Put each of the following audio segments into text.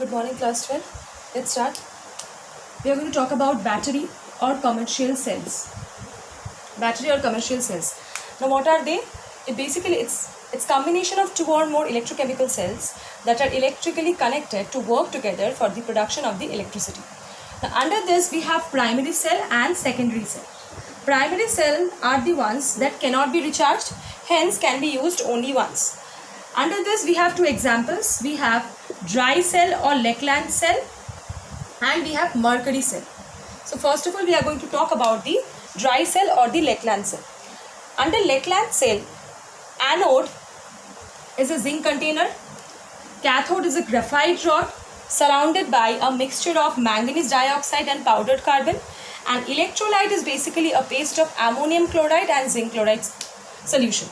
Good morning, class 12. Let's start. We are going to talk about battery or commercial cells. Battery or commercial cells. Now, what are they? It's combination of two or more electrochemical cells that are electrically connected to work together for the production of the electricity. Now, under this we have primary cell and secondary cell. Primary cell are the ones that cannot be recharged, hence can be used only once. Under this we have two examples. We have dry cell or Lakeland cell and we have mercury cell. So first of all we are going to talk about the dry cell or the Lakeland cell. Under Lakeland cell, anode is a zinc container, cathode is a graphite rod surrounded by a mixture of manganese dioxide and powdered carbon, and electrolyte is basically a paste of ammonium chloride and zinc chloride solution.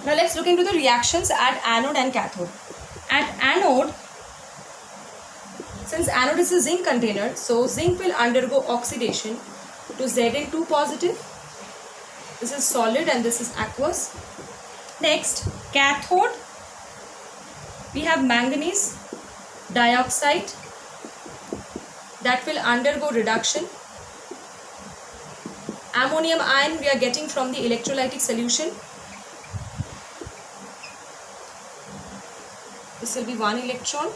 Now let's look into the reactions at anode and cathode. At anode, since anode is a zinc container, so zinc will undergo oxidation to Zn2 positive. This is solid and this is aqueous. Next, cathode, we have manganese dioxide that will undergo reduction. Ammonium ion we are getting from the electrolytic solution. This will be 1 electron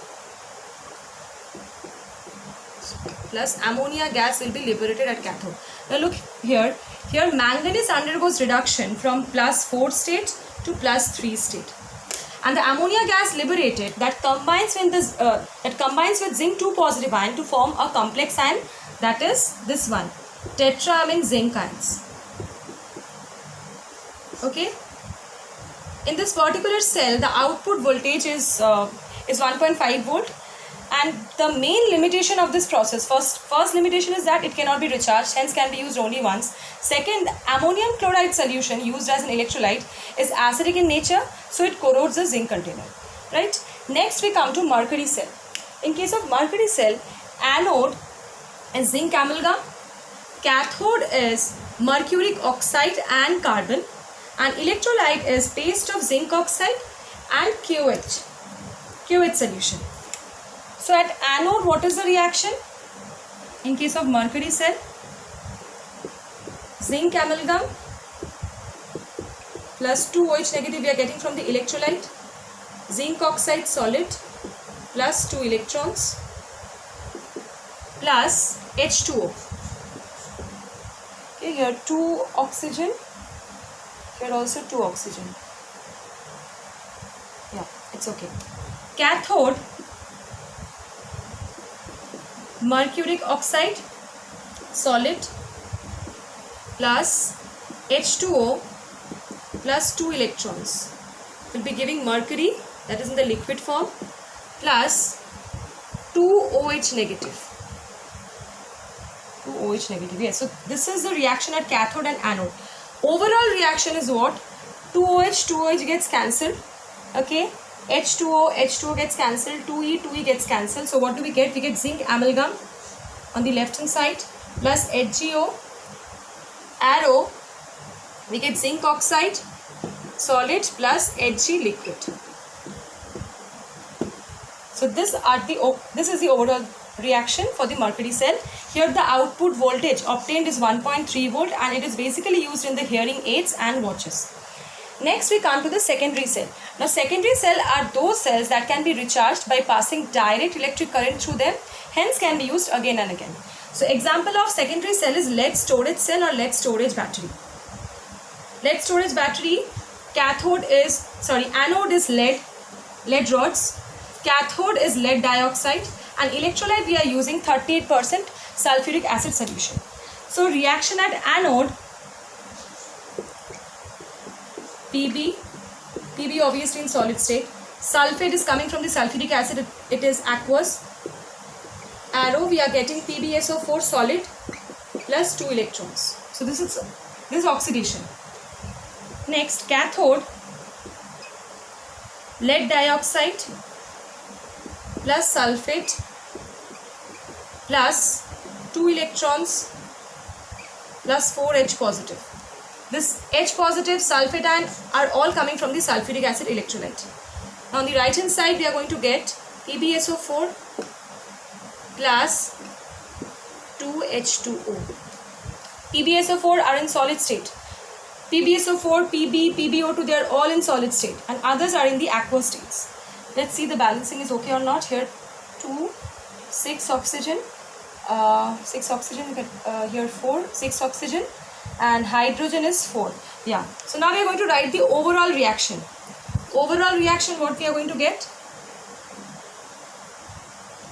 plus ammonia gas will be liberated at cathode. Now look here. Here manganese undergoes reduction from +4 state to +3 state, and the ammonia gas liberated that combines with zinc 2 positive ion to form a complex ion, that is this one, tetraamine zinc ions. Okay. In this particular cell, the output voltage is 1.5 volt, and the main limitation of this process, first limitation is that it cannot be recharged, hence can be used only once. Second, ammonium chloride solution used as an electrolyte is acidic in nature, so it corrodes the zinc container. Right. Next, we come to mercury cell. In case of mercury cell, anode is zinc amalgam, cathode is mercuric oxide and carbon, and electrolyte is paste of zinc oxide and QH solution. So at anode, what is the reaction? In case of mercury cell, zinc amalgam plus 2 OH negative we are getting from the electrolyte, zinc oxide solid plus 2 electrons plus H2O. Okay, here 2 oxygen. Here also 2 oxygen. Yeah, it's okay. Cathode, mercuric oxide solid plus H2O plus 2 electrons will be giving mercury, that is in the liquid form, plus 2 OH negative. 2 OH negative. Yes, so this is the reaction at cathode and anode. Overall reaction is what? 2OH gets cancelled. Okay. H2O gets cancelled. 2E gets cancelled. So what do we get? We get zinc amalgam on the left hand side plus HgO. Arrow. We get zinc oxide solid plus Hg liquid. So this is the overall reaction for the mercury cell. Here the output voltage obtained is 1.3 volt and it is basically used in the hearing aids and watches. Next we come to the secondary cell. Now secondary cell are those cells that can be recharged by passing direct electric current through them, hence can be used again and again. So example of secondary cell is lead storage cell or lead storage battery. Lead storage battery, anode is lead rods, cathode is lead dioxide, and electrolyte we are using 38% sulfuric acid solution. So reaction at anode, Pb obviously in solid state, sulfate is coming from the sulfuric acid, it is aqueous. Arrow we are getting PbSO4 solid plus 2 electrons. So this is oxidation. Next, cathode, lead dioxide plus sulfate plus 2 electrons plus 4 H positive. This H positive, sulfate ion are all coming from the sulfuric acid electrolyte. Now on the right hand side we are going to get PbSO4 plus 2H2O. PbSO4 are in solid state. PbSO4, Pb, PbO2, they are all in solid state, and others are in the aqueous states. Let's see the balancing is okay or not. Here 2, 6 oxygen, 6 oxygen, here 4, 6 oxygen, and hydrogen is 4. Yeah. So now we are going to write the overall reaction. Overall reaction, what we are going to get?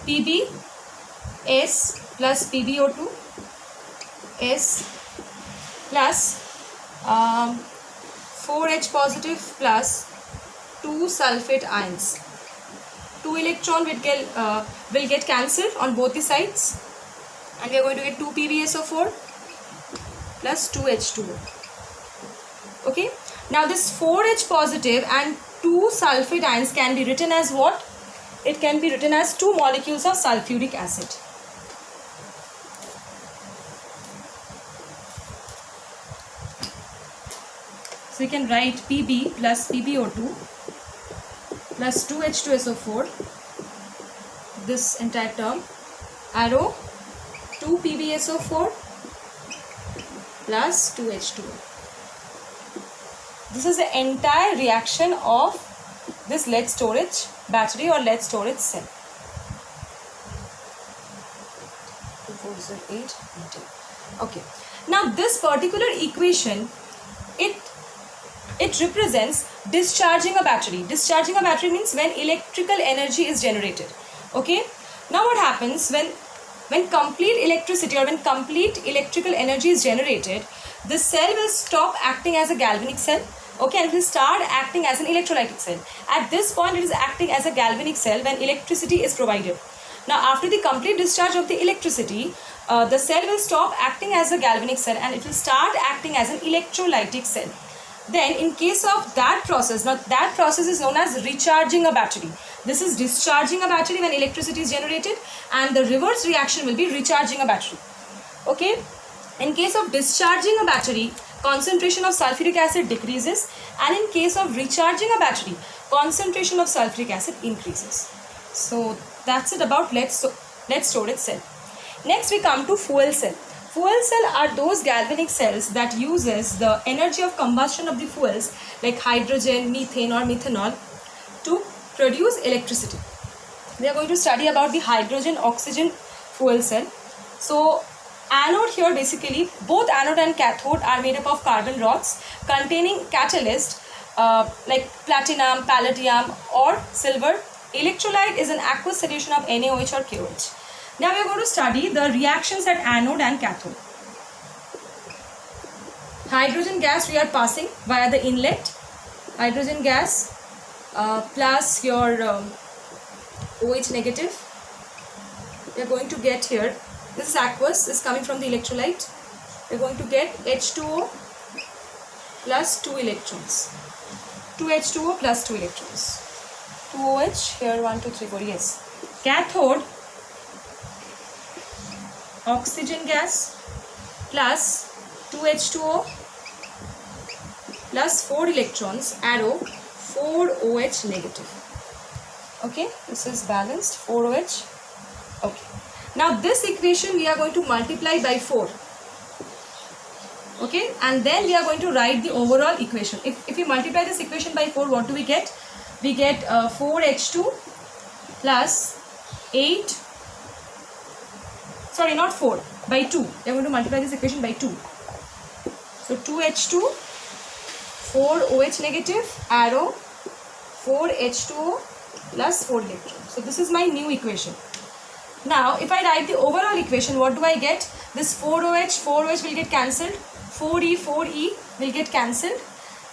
Pb S plus PbO2 S plus 4H positive plus 2 sulfate ions. 2 electron will get cancelled on both the sides, and we are going to get 2 PbSO4 plus 2H2O. Okay. Now this 4H positive and 2 sulfate ions can be written as what? It can be written as 2 molecules of sulfuric acid. So we can write Pb plus PbO2 plus 2H2SO4, this entire term, arrow 2 PbSO4 plus 2H2O. This is the entire reaction of this lead storage battery or lead storage cell. 2408. Okay. Now this particular equation, it represents discharging a battery. Discharging a battery means when electrical energy is generated. Okay. Now what happens when complete electricity or when complete electrical energy is generated, the cell will stop acting as a galvanic cell. Okay, and it will start acting as an electrolytic cell. At this point, it is acting as a galvanic cell when electricity is provided. Now, after the complete discharge of the electricity, the cell will stop acting as a galvanic cell and it will start acting as an electrolytic cell. Then, in case of that process, now that process is known as recharging a battery. This is discharging a battery when electricity is generated, and the reverse reaction will be recharging a battery. Okay, in case of discharging a battery, concentration of sulfuric acid decreases, and in case of recharging a battery, concentration of sulfuric acid increases. So that's it about lead storage cell. Next we come to fuel cell. Fuel cell are those galvanic cells that uses the energy of combustion of the fuels like hydrogen, methane or methanol to produce electricity. We are going to study about the hydrogen oxygen fuel cell. So anode here, basically both anode and cathode are made up of carbon rods containing catalyst like platinum, palladium or silver. Electrolyte is an aqueous solution of NaOH or KOH. Now we are going to study the reactions at anode and cathode. Hydrogen gas we are passing via the inlet. Hydrogen gas plus your OH negative. We are going to get here, this is aqueous, this is coming from the electrolyte. We are going to get H2O plus 2 electrons. 2H2O plus 2 electrons. 2OH, here 1, 2, 3, 4, yes. Cathode, oxygen gas plus 2H2O plus 4 electrons, arrow 4OH negative. Okay, this is balanced, 4OH. Okay. Now this equation we are going to multiply by 4. Okay, and then we are going to write the overall equation. If we multiply this equation by 4, what do we get? We get 4H2 plus 8, sorry, not 4, by 2. We are going to multiply this equation by 2. So 2H2, 4OH negative, arrow 4H2O plus 4 electrons. So this is my new equation. Now if I write the overall equation, what do I get? This 4OH will get cancelled, 4E will get cancelled.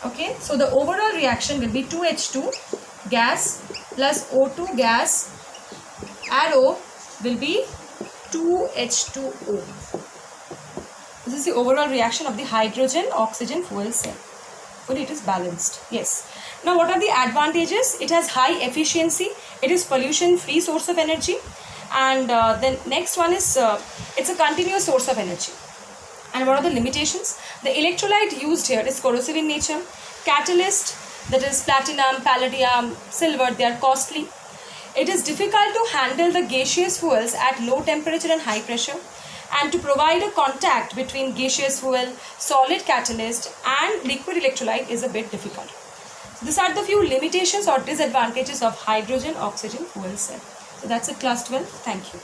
Okay, so the overall reaction will be 2H2 gas plus O2 gas, arrow will be 2H2O. This is the overall reaction of the hydrogen oxygen fuel cell. But it is balanced. Yes. Now what are the advantages? It has high efficiency. It is pollution free source of energy. And then next one is it's a continuous source of energy. And what are the limitations? The electrolyte used here is corrosive in nature. Catalyst, that is platinum, palladium, silver, they are costly. It is difficult to handle the gaseous fuels at low temperature and high pressure, and to provide a contact between gaseous fuel, solid catalyst and liquid electrolyte is a bit difficult. So these are the few limitations or disadvantages of hydrogen oxygen fuel cell. So that's it, class 12. Thank you.